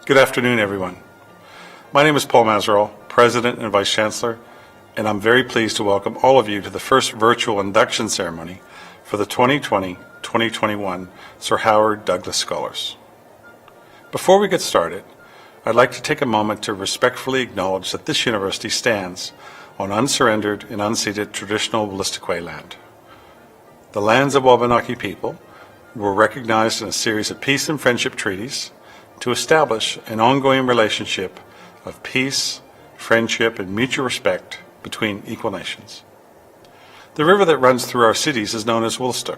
Good afternoon, everyone. My name is Paul Mazerow, President and Vice Chancellor, and I'm very pleased to welcome all of you to the first virtual induction ceremony for the 2020-2021 Sir Howard Douglus Scholars. Before we get started, I'd like to take a moment to respectfully acknowledge that this university stands on unsurrendered and unceded traditional Wolastoqey land. The lands of Wabanaki people were recognized in a series of peace and friendship treaties to establish an ongoing relationship of peace, friendship, and mutual respect between equal nations. The river that runs through our cities is known as Wolastoq,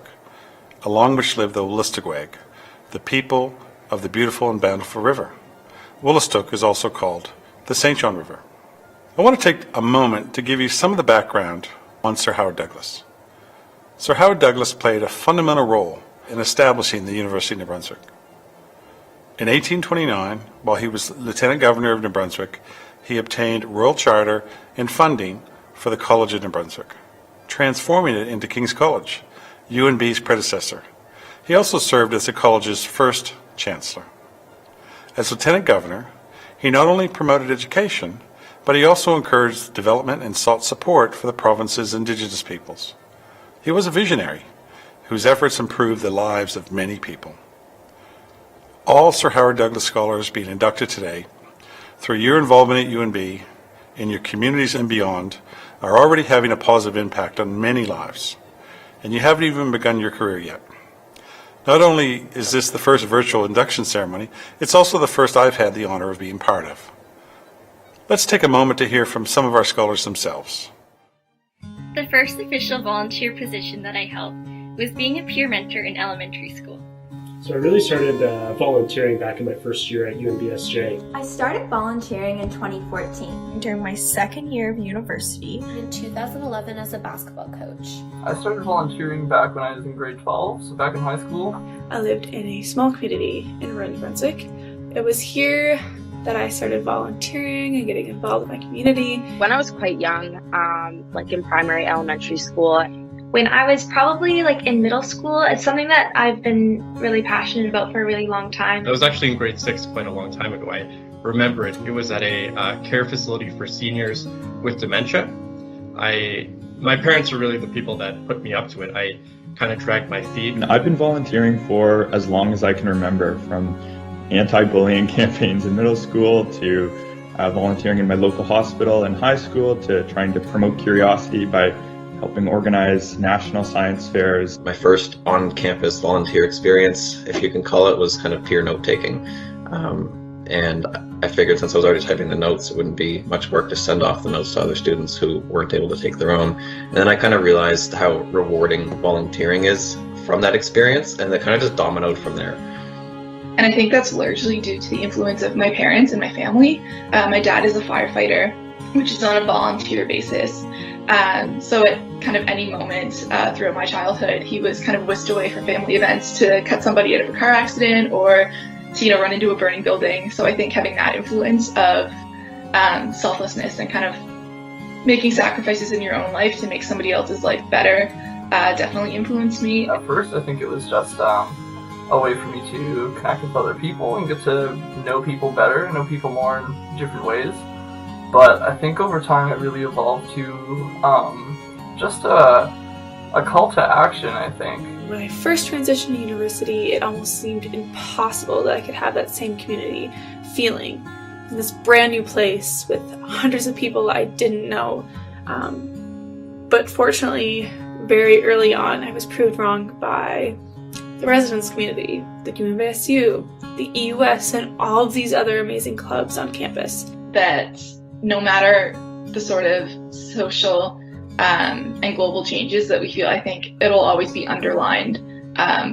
along which live the Wolastoqey, the people of the beautiful and bountiful river. Wolastoq is also called the St. John River. I want to take a moment to give you some of the background on Sir Howard Douglus. Sir Howard Douglus played a fundamental role in establishing the University of New Brunswick. In 1829, while he was Lieutenant Governor of New Brunswick, he obtained royal charter and funding for the College of New Brunswick, transforming it into King's College, UNB's predecessor. He also served as the college's first chancellor. As Lieutenant Governor, he not only promoted education, but he also encouraged development and sought support for the province's Indigenous peoples. He was a visionary whose efforts improved the lives of many people. All Sir Howard Douglus Scholars being inducted today, through your involvement at UNB, in your communities and beyond, are already having a positive impact on many lives, and you haven't even begun your career yet. Not only is this the first virtual induction ceremony, it's also the first I've had the honor of being part of. Let's take a moment to hear from some of our scholars themselves. The first official volunteer position that I held was being a peer mentor in elementary school. So I really started volunteering back in my first year at UNBSJ. I started volunteering in 2014. During my second year of university. In 2011 as a basketball coach. I started volunteering back when I was in grade 12, so back in high school. I lived in a small community in New Brunswick. It was here that I started volunteering and getting involved with my community. When I was quite young, like in primary, elementary school. When I was probably in middle school, it's something that I've been really passionate about for a really long time. I was actually in grade 6 quite a long time ago. I remember it. It was at a care facility for seniors with dementia. My parents were really the people that put me up to it. I kind of dragged my feet. I've been volunteering for as long as I can remember, from anti-bullying campaigns in middle school to volunteering in my local hospital in high school to trying to promote curiosity by helping organize national science fairs. My first on-campus volunteer experience, if you can call it, was kind of peer note-taking. And I figured since I was already typing the notes, it wouldn't be much work to send off the notes to other students who weren't able to take their own. And then I kind of realized how rewarding volunteering is from that experience, and it kind of just dominoed from there. And I think that's largely due to the influence of my parents and my family. My dad is a firefighter, which is on a volunteer basis. So at kind of any moment throughout my childhood, he was kind of whisked away from family events to cut somebody out of a car accident or to, run into a burning building. So I think having that influence of selflessness and kind of making sacrifices in your own life to make somebody else's life better definitely influenced me. At first, I think it was just a way for me to connect with other people and get to know people better, know people more in different ways. But I think over time it really evolved to just a call to action, I think. When I first transitioned to university, it almost seemed impossible that I could have that same community feeling in this brand new place with hundreds of people I didn't know. But fortunately, very early on, I was proved wrong by the residence community, the UNBSU, the EUS, and all of these other amazing clubs on campus. That no matter the sort of social and global changes that we feel, I think it'll always be underlined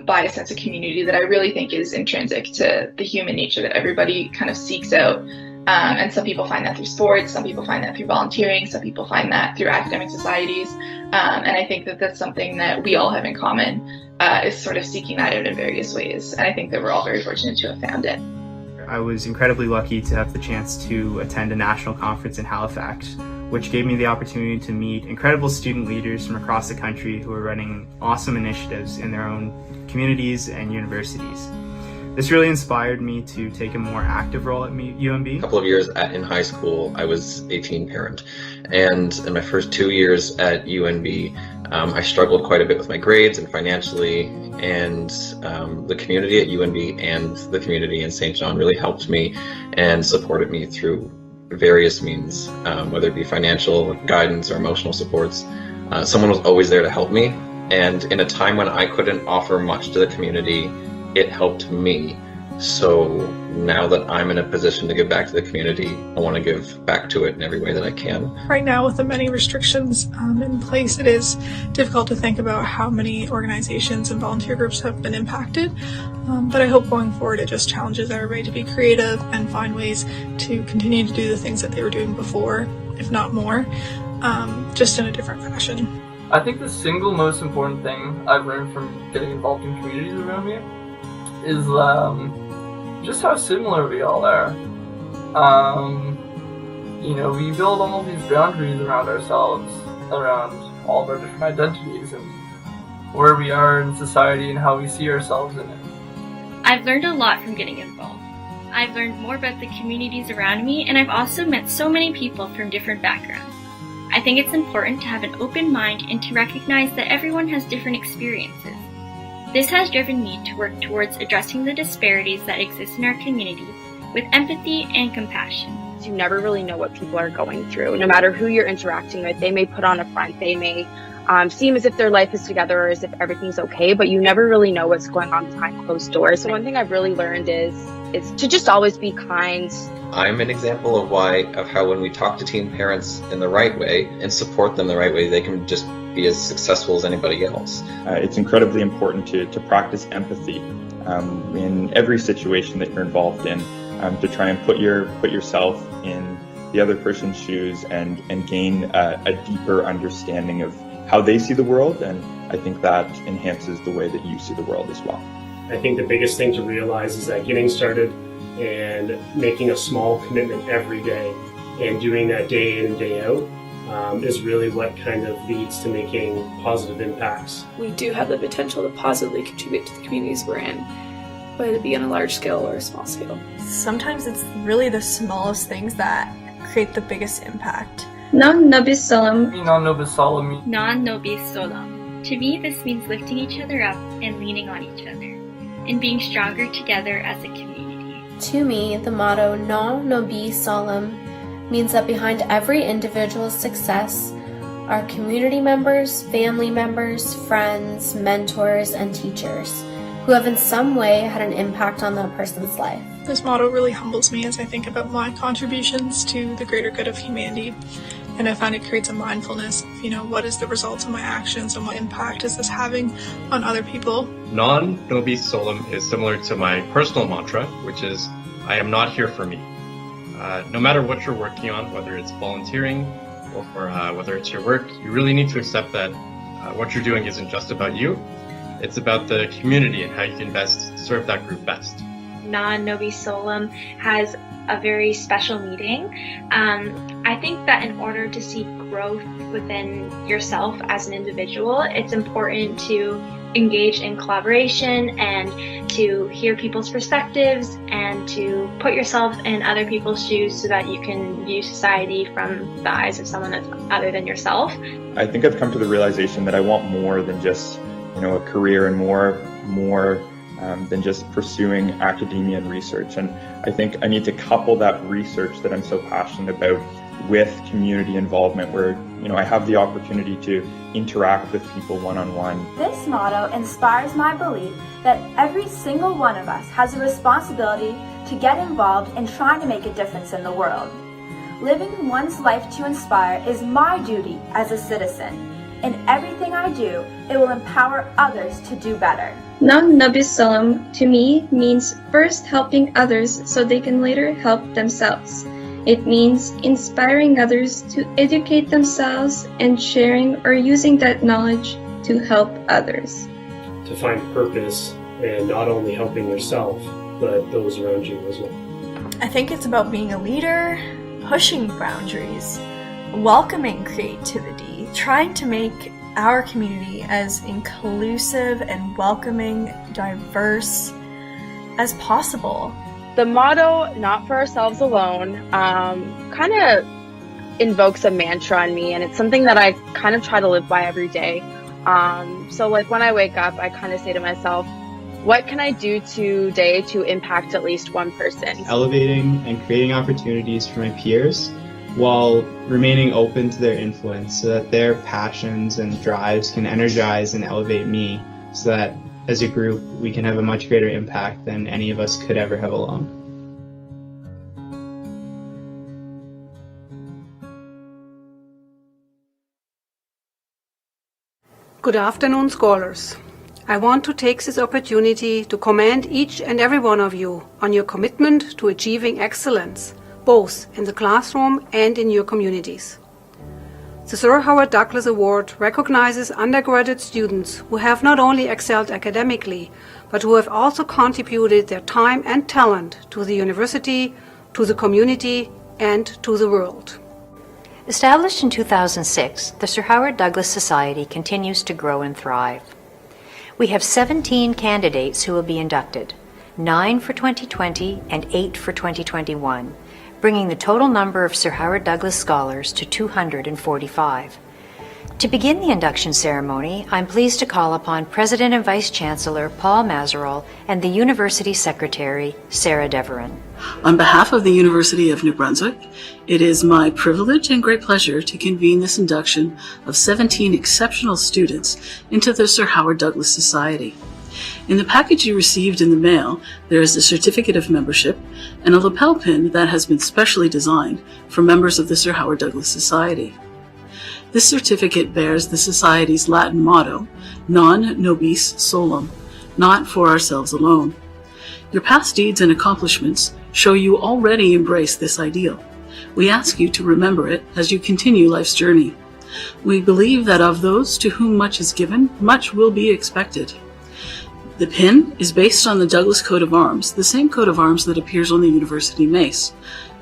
by a sense of community that I really think is intrinsic to the human nature that everybody kind of seeks out. And some people find that through sports, some people find that through volunteering, some people find that through academic societies. And I think that that's something that we all have in common, is sort of seeking that out in various ways. And I think that we're all very fortunate to have found it. I was incredibly lucky to have the chance to attend a national conference in Halifax, which gave me the opportunity to meet incredible student leaders from across the country who are running awesome initiatives in their own communities and universities. This really inspired me to take a more active role at UNB. A couple of years in high school, I was a teen parent, and in my first 2 years at UNB, I struggled quite a bit with my grades and financially, and the community at UNB and the community in St. John really helped me and supported me through various means, whether it be financial guidance or emotional supports. Someone was always there to help me, and in a time when I couldn't offer much to the community, it helped me. So now that I'm in a position to give back to the community, I want to give back to it in every way that I can. Right now, with the many restrictions in place, it is difficult to think about how many organizations and volunteer groups have been impacted. But I hope going forward it just challenges everybody to be creative and find ways to continue to do the things that they were doing before, if not more, just in a different fashion. I think the single most important thing I've learned from getting involved in communities around me is just how similar we all are. We build all these boundaries around ourselves, around all of our different identities and where we are in society and how we see ourselves in it. I've learned a lot from getting involved. I've learned more about the communities around me, and I've also met so many people from different backgrounds. I think it's important to have an open mind and to recognize that everyone has different experiences. This has driven me to work towards addressing the disparities that exist in our community with empathy and compassion. You never really know what people are going through. No matter who you're interacting with, they may put on a front, they may seem as if their life is together or as if everything's okay, but you never really know what's going on behind closed doors. So one thing I've really learned is to just always be kind. I'm an example of how when we talk to teen parents in the right way and support them the right way, they can just be as successful as anybody else. It's incredibly important to practice empathy in every situation that you're involved in, to try and put yourself in the other person's shoes and gain a deeper understanding of how they see the world, and I think that enhances the way that you see the world as well. I think the biggest thing to realize is that getting started and making a small commitment every day and doing that day in and day out is really what kind of leads to making positive impacts. We do have the potential to positively contribute to the communities we're in, whether it be on a large scale or a small scale. Sometimes it's really the smallest things that create the biggest impact. Non nobis solum. Non nobis solum. Non nobis solum. To me, this means lifting each other up and leaning on each other, and being stronger together as a community. To me, the motto Non nobis solum means that behind every individual's success are community members, family members, friends, mentors, and teachers who have in some way had an impact on that person's life. This motto really humbles me as I think about my contributions to the greater good of humanity, and I find it creates a mindfulness of, what is the result of my actions and what impact is this having on other people. Non nobis solum is similar to my personal mantra, which is, I am not here for me. No matter what you're working on, whether it's volunteering or whether it's your work, you really need to accept that what you're doing isn't just about you. It's about the community and how you can best serve that group best. Non nobis solum has a very special meaning. I think that in order to see growth within yourself as an individual, it's important to engage in collaboration and to hear people's perspectives and to put yourself in other people's shoes so that you can view society from the eyes of someone that's other than yourself. I think I've come to the realization that I want more than just a career and more than just pursuing academia and research. And I think I need to couple that research that I'm so passionate about with community involvement where, I have the opportunity to interact with people one-on-one. This motto inspires my belief that every single one of us has a responsibility to get involved in trying to make a difference in the world. Living one's life to inspire is my duty as a citizen. In everything I do, it will empower others to do better. Non nobis solum to me means first helping others so they can later help themselves. It means inspiring others to educate themselves and sharing or using that knowledge to help others. To find purpose and not only helping yourself, but those around you as well. I think it's about being a leader, pushing boundaries, welcoming creativity, trying to make our community as inclusive and welcoming, diverse as possible. The motto, not for ourselves alone, kind of invokes a mantra in me, and it's something that I kind of try to live by every day. So like when I wake up, I kind of say to myself, what can I do today to impact at least one person? Elevating and creating opportunities for my peers while remaining open to their influence so that their passions and drives can energize and elevate me so that as a group we can have a much greater impact than any of us could ever have alone. Good afternoon, scholars. I want to take this opportunity to commend each and every one of you on your commitment to achieving excellence, both in the classroom and in your communities. The Sir Howard Douglus Award recognizes undergraduate students who have not only excelled academically, but who have also contributed their time and talent to the university, to the community, and to the world. Established in 2006, the Sir Howard Douglus Society continues to grow and thrive. We have 17 candidates who will be inducted, 9 for 2020 and 8 for 2021, bringing the total number of Sir Howard Douglus Scholars to 245. To begin the induction ceremony, I'm pleased to call upon President and Vice Chancellor Paul Mazerolle and the University Secretary Sarah Deverin. On behalf of the University of New Brunswick, it is my privilege and great pleasure to convene this induction of 17 exceptional students into the Sir Howard Douglus Society. In the package you received in the mail, there is a certificate of membership and a lapel pin that has been specially designed for members of the Sir Howard Douglus Society. This certificate bears the Society's Latin motto, non nobis solum, not for ourselves alone. Your past deeds and accomplishments show you already embrace this ideal. We ask you to remember it as you continue life's journey. We believe that of those to whom much is given, much will be expected. The pin is based on the Douglas coat of arms, the same coat of arms that appears on the university mace.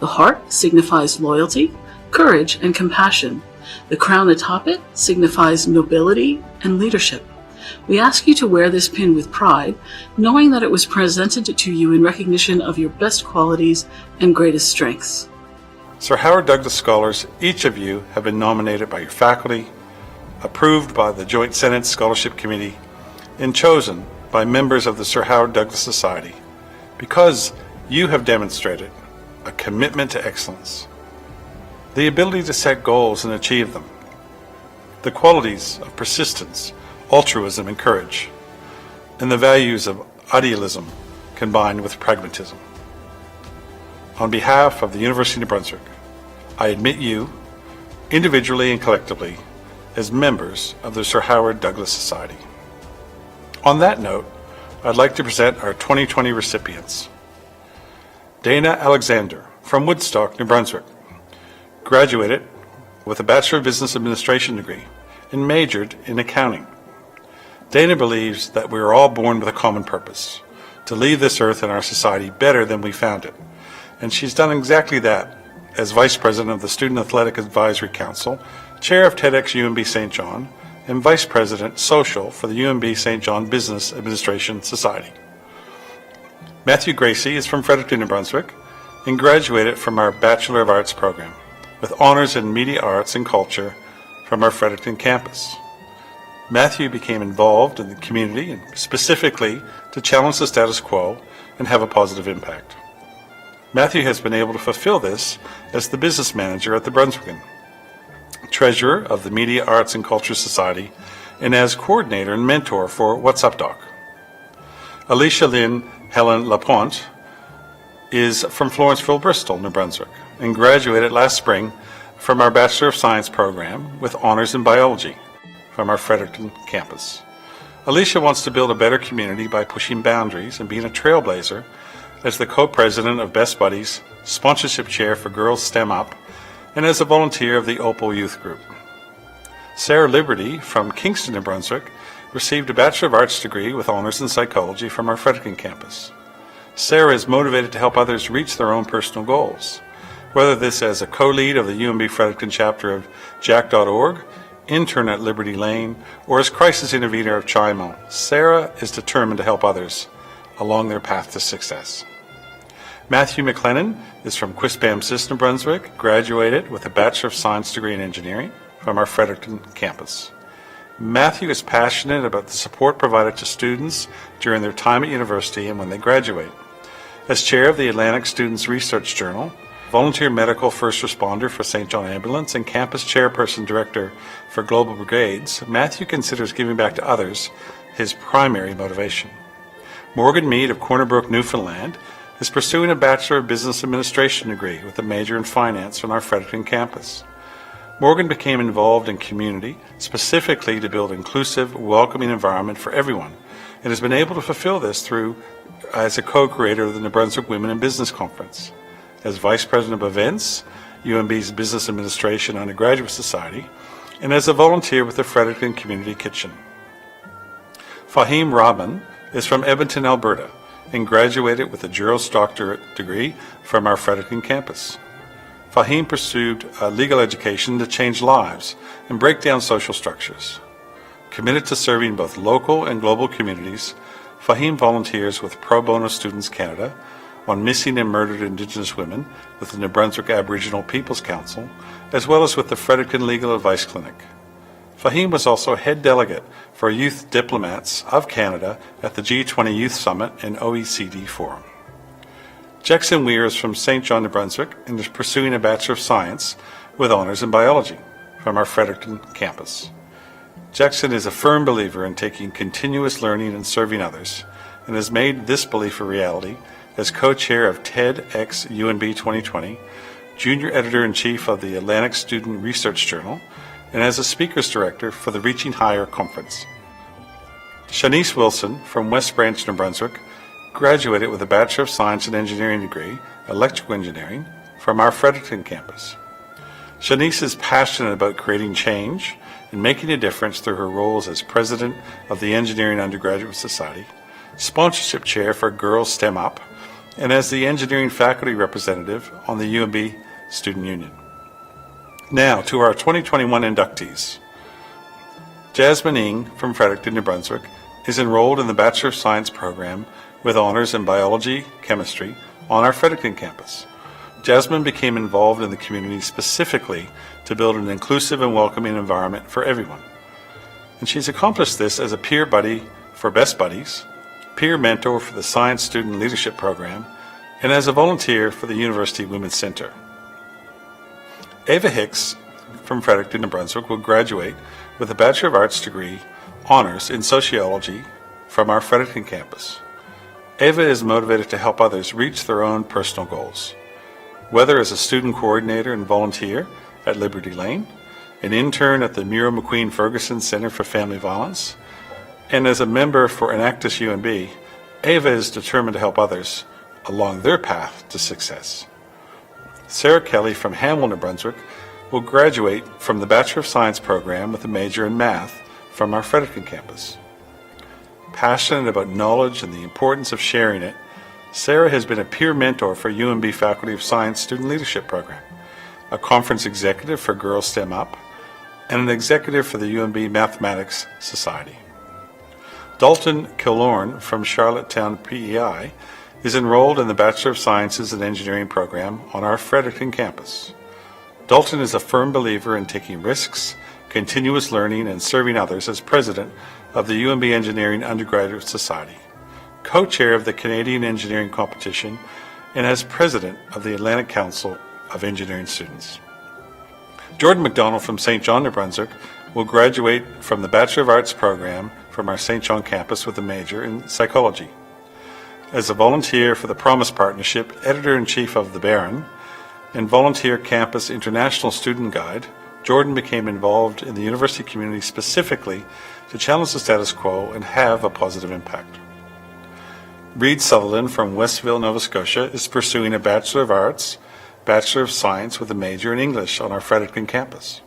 The heart signifies loyalty, courage, and compassion. The crown atop it signifies nobility and leadership. We ask you to wear this pin with pride, knowing that it was presented to you in recognition of your best qualities and greatest strengths. Sir Howard Douglus Scholars, each of you have been nominated by your faculty, approved by the Joint Senate Scholarship Committee, and chosen by members of the Sir Howard Douglus Society because you have demonstrated a commitment to excellence, the ability to set goals and achieve them, the qualities of persistence, altruism, and courage, and the values of idealism combined with pragmatism. On behalf of the University of New Brunswick, I admit you, individually and collectively, as members of the Sir Howard Douglus Society. On that note, I'd like to present our 2020 recipients. Dana Alexander from Woodstock, New Brunswick, graduated with a Bachelor of Business Administration degree and majored in accounting. Dana believes that we are all born with a common purpose, to leave this earth and our society better than we found it. And she's done exactly that as Vice President of the Student Athletic Advisory Council, Chair of TEDx UNB St. John, and Vice President Social for the UNB St. John Business Administration Society. Matthew Gracie is from Fredericton, New Brunswick, and graduated from our Bachelor of Arts program with honors in Media Arts and Culture from our Fredericton campus. Matthew became involved in the community and specifically to challenge the status quo and have a positive impact. Matthew has been able to fulfill this as the business manager at the Brunswickan, treasurer of the Media Arts and Culture Society, and as coordinator and mentor for What's Up Doc. Alicia Lynn Helen Lapointe is from Florenceville, Bristol, New Brunswick, and graduated last spring from our Bachelor of Science program with honors in biology from our Fredericton campus. Alicia wants to build a better community by pushing boundaries and being a trailblazer as the co-president of Best Buddies, sponsorship chair for Girls STEM Up, and as a volunteer of the Opal Youth Group. Sarah Liberty from Kingston, New Brunswick, received a Bachelor of Arts degree with honors in psychology from our Fredericton campus. Sarah is motivated to help others reach their own personal goals, whether this as a co-lead of the UNB Fredericton chapter of Jack.org, intern at Liberty Lane, or as crisis intervener of Chimo. Sarah is determined to help others along their path to success. Matthew McLennan is from Quispamsis, New Brunswick, graduated with a Bachelor of Science degree in Engineering from our Fredericton campus. Matthew is passionate about the support provided to students during their time at university and when they graduate. As chair of the Atlantic Students Research Journal, volunteer medical first responder for St. John Ambulance, and campus chairperson director for Global Brigades, Matthew considers giving back to others his primary motivation. Morgan Mead of Corner Brook, Newfoundland, is pursuing a Bachelor of Business Administration degree with a major in finance from our Fredericton campus. Morgan became involved in community, specifically to build inclusive, welcoming environment for everyone, and has been able to fulfill this as a co-creator of the New Brunswick Women in Business Conference, as Vice President of Events, UNB's Business Administration Undergraduate Society, and as a volunteer with the Fredericton Community Kitchen. Fahim Rahman is from Edmonton, Alberta, and graduated with a Juris Doctorate degree from our Fredericton campus. Fahim pursued a legal education to change lives and break down social structures. Committed to serving both local and global communities, Fahim volunteers with Pro Bono Students Canada on missing and murdered Indigenous women with the New Brunswick Aboriginal Peoples Council, as well as with the Fredericton Legal Advice Clinic. Fahim was also head delegate for Youth Diplomats of Canada at the G20 Youth Summit and OECD Forum. Jackson Weir is from St. John, New Brunswick, and is pursuing a Bachelor of Science with honors in biology from our Fredericton campus. Jackson is a firm believer in taking continuous learning and serving others, and has made this belief a reality as co-chair of TEDx UNB 2020, junior editor-in-chief of the Atlantic Student Research Journal, and as a speakers director for the Reaching Higher Conference. Shanice Wilson from West Branch, New Brunswick, graduated with a Bachelor of Science in Engineering degree, Electrical Engineering, from our Fredericton campus. Shanice is passionate about creating change and making a difference through her roles as president of the Engineering Undergraduate Society, sponsorship chair for Girls STEM Up, and as the engineering faculty representative on the UNB Student Union. Now to our 2021 inductees. Jasmine Ng from Fredericton, New Brunswick, is enrolled in the Bachelor of Science program with honors in biology, chemistry on our Fredericton campus. Jasmine became involved in the community specifically to build an inclusive and welcoming environment for everyone. And she's accomplished this as a peer buddy for Best Buddies, peer mentor for the Science Student Leadership Program, and as a volunteer for the University Women's Center. Ava Hicks from Fredericton, New Brunswick will graduate with a Bachelor of Arts degree, honors in sociology from our Fredericton campus. Ava is motivated to help others reach their own personal goals. Whether as a student coordinator and volunteer at Liberty Lane, an intern at the Muriel McQueen Ferguson Center for Family Violence, and as a member for Enactus UNB, Ava is determined to help others along their path to success. Sarah Kelly from Hamel, New Brunswick, will graduate from the Bachelor of Science program with a major in math from our Fredericton campus. Passionate about knowledge and the importance of sharing it, Sarah has been a peer mentor for UNB Faculty of Science Student Leadership Program, a conference executive for Girls STEM Up, and an executive for the UNB Mathematics Society. Dalton Killorn from Charlottetown PEI is enrolled in the Bachelor of Sciences in Engineering program on our Fredericton campus. Dalton is a firm believer in taking risks, continuous learning, and serving others as president of the UNB Engineering Undergraduate Society, co-chair of the Canadian Engineering Competition, and as president of the Atlantic Council of Engineering Students. Jordan McDonald from St. John, New Brunswick, will graduate from the Bachelor of Arts program from our St. John campus with a major in psychology. As a volunteer for the Promise Partnership, editor-in-chief of The Baron, and volunteer campus international student guide, Jordan became involved in the university community specifically to challenge the status quo and have a positive impact. Reed Sutherland from Westville, Nova Scotia, is pursuing a Bachelor of Arts, Bachelor of Science with a major in English on our Fredericton campus.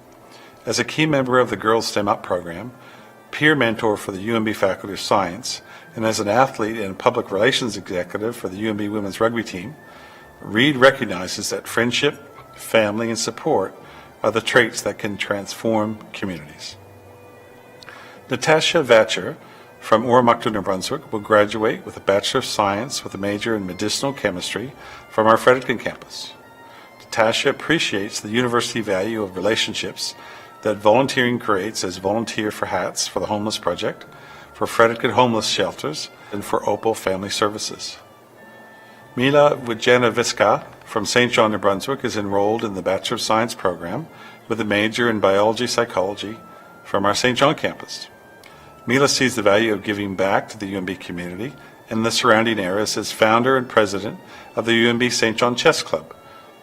As a key member of the Girls STEM Up program, peer mentor for the UNB Faculty of Science, and as an athlete and public relations executive for the UNB women's rugby team, Reed recognizes that friendship, family, and support are the traits that can transform communities. Natasha Vatcher from Oromocto, New Brunswick, will graduate with a Bachelor of Science with a major in Medicinal Chemistry from our Fredericton campus. Natasha appreciates the university value of relationships that volunteering creates as Volunteer for Hats for the Homeless Project, for Fredericton Homeless Shelters, and for Opal Family Services. Mila Wojanowiska from St. John, New Brunswick is enrolled in the Bachelor of Science program with a major in Biology Psychology from our St. John campus. Mila sees the value of giving back to the UNB community and the surrounding areas as founder and president of the UNB St. John Chess Club,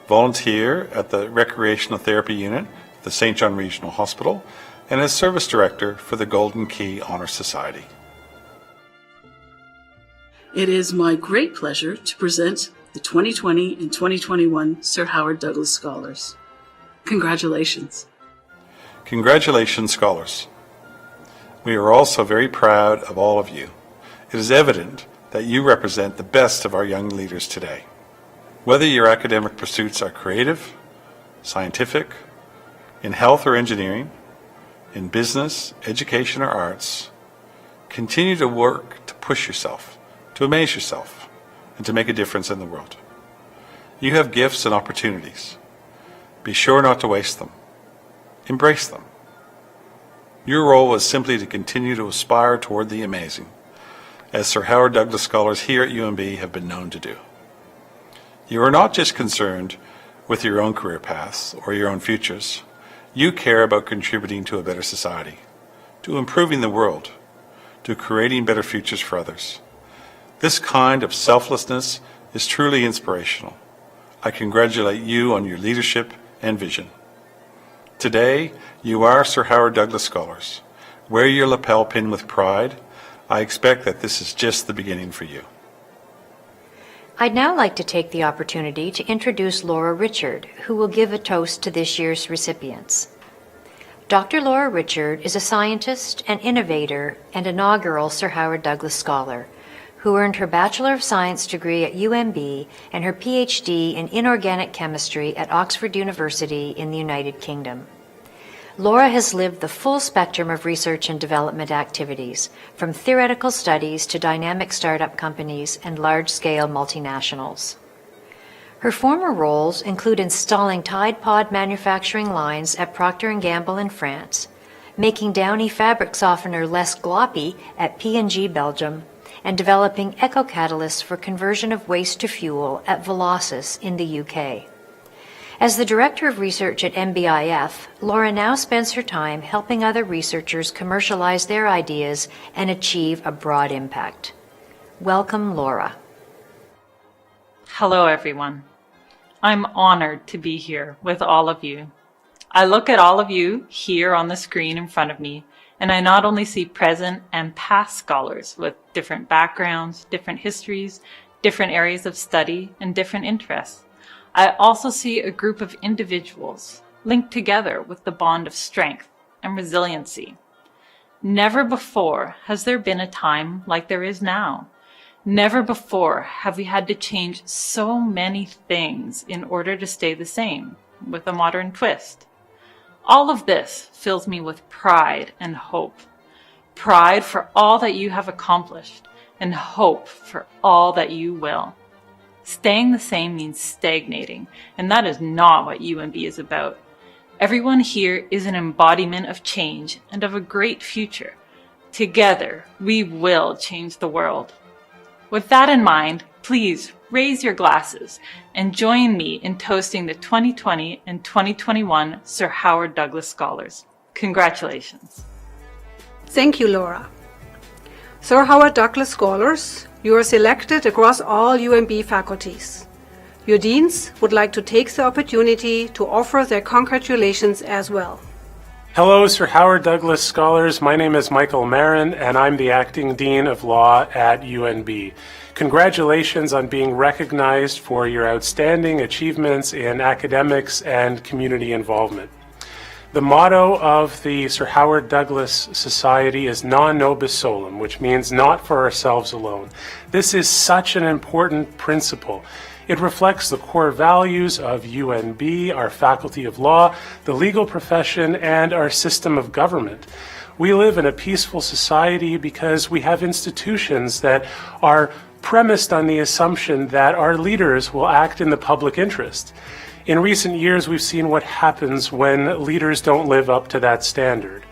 volunteer at the Recreational Therapy Unit at the St. John Regional Hospital, and as service director for the Golden Key Honor Society. It is my great pleasure to present the 2020 and 2021 Sir Howard Douglus Scholars. Congratulations. Congratulations, scholars. We are also very proud of all of you. It is evident that you represent the best of our young leaders today. Whether your academic pursuits are creative, scientific, in health or engineering, in business, education, or arts, continue to work to push yourself, to amaze yourself, and to make a difference in the world. You have gifts and opportunities. Be sure not to waste them. Embrace them. Your role is simply to continue to aspire toward the amazing, as Sir Howard Douglus Scholars here at UNB have been known to do. You are not just concerned with your own career paths or your own futures. You care about contributing to a better society, to improving the world, to creating better futures for others. This kind of selflessness is truly inspirational. I congratulate you on your leadership and vision. Today, you are Sir Howard Douglus Scholars. Wear your lapel pin with pride. I expect that this is just the beginning for you. I'd now like to take the opportunity to introduce Laura Richard, who will give a toast to this year's recipients. Dr. Laura Richard is a scientist, an innovator, and inaugural Sir Howard Douglus Scholar, who earned her Bachelor of Science degree at UNB and her PhD in Inorganic Chemistry at Oxford University in the United Kingdom. Laura has lived the full spectrum of research and development activities, from theoretical studies to dynamic startup companies and large-scale multinationals. Her former roles include installing Tide Pod manufacturing lines at Procter & Gamble in France, making Downy fabric softener less gloppy at P&G Belgium, and developing eco-catalysts for conversion of waste to fuel at Velocis in the UK. As the Director of Research at MBIF, Laura now spends her time helping other researchers commercialize their ideas and achieve a broad impact. Welcome, Laura. Hello, everyone. I'm honored to be here with all of you. I look at all of you here on the screen in front of me, and I not only see present and past scholars with different backgrounds, different histories, different areas of study, and different interests. I also see a group of individuals linked together with the bond of strength and resiliency. Never before has there been a time like there is now. Never before have we had to change so many things in order to stay the same, with a modern twist. All of this fills me with pride and hope. Pride for all that you have accomplished, and hope for all that you will. Staying the same means stagnating, and that is not what UNB is about. Everyone here is an embodiment of change and of a great future. Together, we will change the world. With that in mind, please raise your glasses and join me in toasting the 2020 and 2021 Sir Howard Douglus Scholars. Congratulations. Thank you, Laura. Sir Howard Douglus Scholars, you are selected across all UNB faculties. Your deans would like to take the opportunity to offer their congratulations as well. Hello, Sir Howard Douglus Scholars. My name is Michael Marin, and I'm the Acting Dean of Law at UNB. Congratulations on being recognized for your outstanding achievements in academics and community involvement. The motto of the Sir Howard Douglus Society is Non Nobis Solum, which means not for ourselves alone. This is such an important principle. It reflects the core values of UNB, our Faculty of Law, the legal profession, and our system of government. We live in a peaceful society because we have institutions that are premised on the assumption that our leaders will act in the public interest. In recent years, we've seen what happens when leaders don't live up to that standard.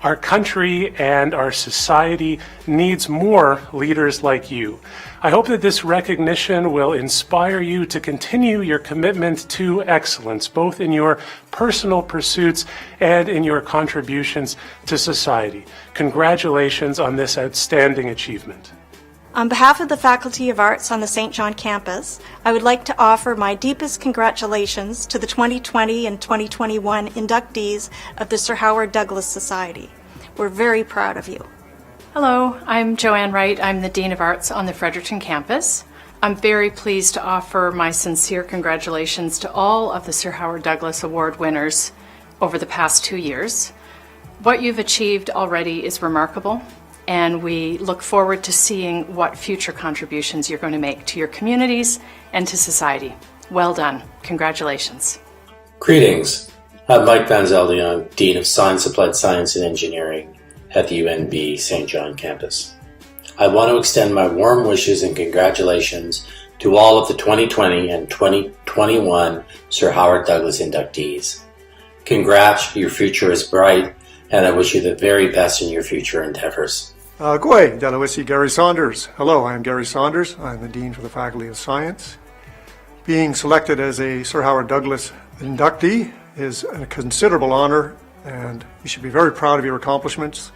Our country and our society needs more leaders like you. I hope that this recognition will inspire you to continue your commitment to excellence, both in your personal pursuits and in your contributions to society. Congratulations on this outstanding achievement. On behalf of the Faculty of Arts on the St. John campus, I would like to offer my deepest congratulations to the 2020 and 2021 inductees of the Sir Howard Douglus Society. We're very proud of you. Hello, I'm Joanne Wright. I'm the Dean of Arts on the Fredericton campus. I'm very pleased to offer my sincere congratulations to all of the Sir Howard Douglus Award winners over the past 2 years. What you've achieved already is remarkable, and we look forward to seeing what future contributions you're going to make to your communities and to society. Well done. Congratulations. Greetings. I'm Mike Van Zeldion, Dean of Science, Applied Science and Engineering at the UNB St. John campus. I want to extend my warm wishes and congratulations to all of the 2020 and 2021 Sir Howard Douglus inductees. Congrats, your future is bright, and I wish you the very best in your future endeavors. G'day, Delawisi Gary Saunders. Hello, I'm Gary Saunders. I'm the Dean for the Faculty of Science. Being selected as a Sir Howard Douglus inductee is a considerable honor, and you should be very proud of your accomplishments.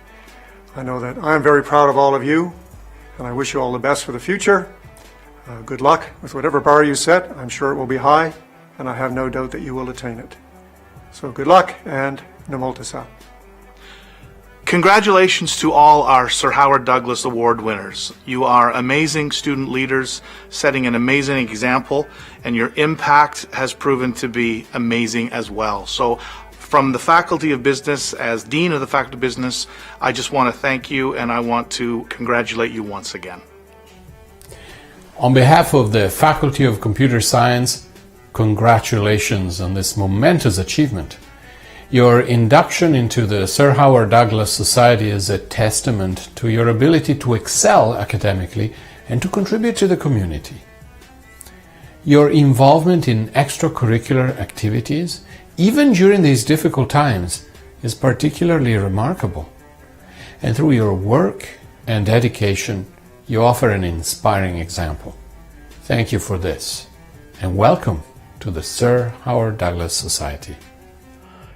I know that I'm very proud of all of you, and I wish you all the best for the future. Good luck with whatever bar you set. I'm sure it will be high, and I have no doubt that you will attain it. So good luck, and Namoltasa. Congratulations to all our Sir Howard Douglus Award winners. You are amazing student leaders, setting an amazing example, and your impact has proven to be amazing as well. So from the Faculty of Business, as Dean of the Faculty of Business, I just want to thank you, and I want to congratulate you once again. On behalf of the Faculty of Computer Science, congratulations on this momentous achievement. Your induction into the Sir Howard Douglus Society is a testament to your ability to excel academically and to contribute to the community. Your involvement in extracurricular activities, even during these difficult times, is particularly remarkable. And through your work and dedication, you offer an inspiring example. Thank you for this, and welcome to the Sir Howard Douglus Society.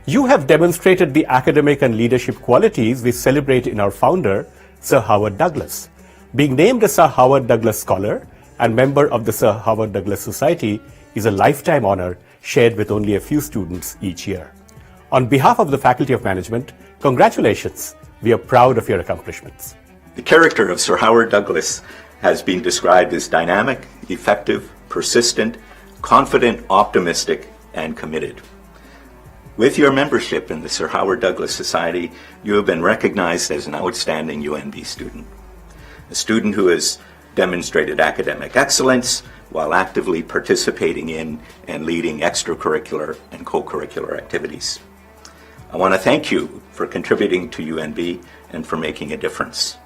You have demonstrated the academic and leadership qualities we celebrate in our founder, Sir Howard Douglus. Being named a Sir Howard Douglus Scholar and member of the Sir Howard Douglus Society is a lifetime honor shared with only a few students each year. On behalf of the Faculty of Management, congratulations. We are proud of your accomplishments. The character of Sir Howard Douglus has been described as dynamic, effective, persistent, confident, optimistic, and committed. With your membership in the Sir Howard Douglus Society, you have been recognized as an outstanding UNB student, a student who has demonstrated academic excellence while actively participating in and leading extracurricular and co-curricular activities. I want to thank you for contributing to UNB and for making a difference.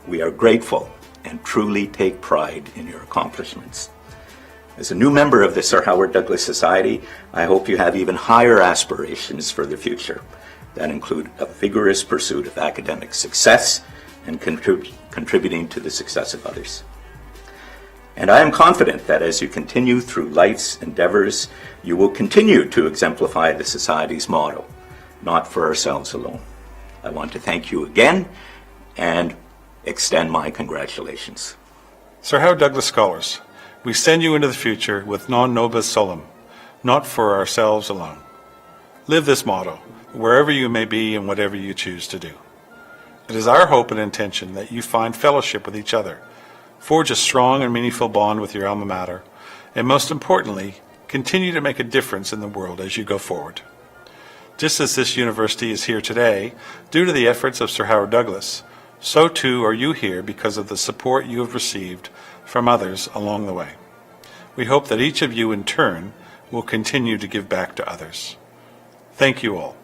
We are grateful and truly take pride in your accomplishments. As a new member of the Sir Howard Douglus Society, I hope you have even higher aspirations for the future that include a vigorous pursuit of academic success and contributing to the success of others. And I am confident that as you continue through life's endeavors, you will continue to exemplify the Society's motto, not for ourselves alone. I want to thank you again and extend my congratulations. Sir Howard Douglus Scholars, we send you into the future with non nobis solum, not for ourselves alone. Live this motto, wherever you may be and whatever you choose to do. It is our hope and intention that you find fellowship with each other, forge a strong and meaningful bond with your alma mater, and most importantly, continue to make a difference in the world as you go forward. Just as this university is here today, due to the efforts of Sir Howard Douglus, so too are you here because of the support you have received from others along the way. We hope that each of you in turn will continue to give back to others. Thank you all.